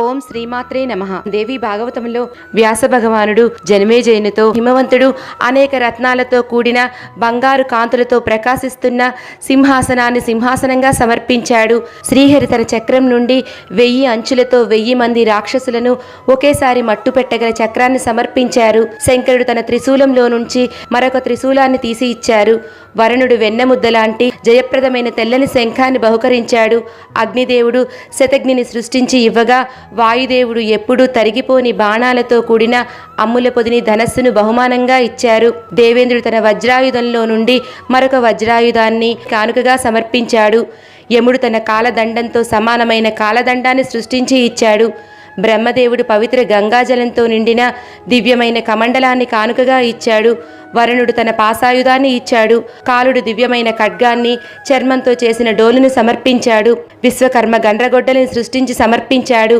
ఓం శ్రీమాత్రే నమః. దేవి భాగవతంలో వ్యాస భగవానుడు జనమేజయునితో హిమవంతుడు అనేక రత్నాలతో కూడిన బంగారు కాంతులతో ప్రకాశిస్తున్న సింహాసనాన్ని సింహాసనంగా సమర్పించాడు. శ్రీహరి తన చక్రం నుండి 1000 అంచులతో 1000 మంది రాక్షసులను ఒకేసారి మట్టు పెట్టగల చక్రాన్ని సమర్పించారు. శంకరుడు తన త్రిశూలంలో నుంచి మరొక త్రిశూలాన్ని తీసి ఇచ్చారు. వరుణుడు వెన్నముద్ద లాంటి జయప్రదమైన తెల్లని శంఖాన్ని బహుకరించాడు. అగ్నిదేవుడు శతఘ్నిని సృష్టించి ఇవ్వగా వాయుదేవుడు ఎప్పుడూ తరిగిపోని బాణాలతో కూడిన అమ్ముల పొదిని ధనస్సును బహుమానంగా ఇచ్చారు. దేవేంద్రుడు తన వజ్రాయుధంలో నుండి మరొక వజ్రాయుధాన్ని కానుకగా సమర్పించాడు. యముడు తన కాలదండంతో సమానమైన కాలదండాన్ని సృష్టించి ఇచ్చాడు. బ్రహ్మదేవుడు పవిత్ర గంగాజలంతో నిండిన దివ్యమైన కమండలాన్ని కానుకగా ఇచ్చాడు. వరుణుడు తన పాసాయుధాన్ని ఇచ్చాడు. కాలుడు దివ్యమైన ఖడ్గాన్ని, చర్మంతో చేసిన డోలును సమర్పించాడు. విశ్వకర్మ గండ్రగొడ్డలిని సృష్టించి సమర్పించాడు.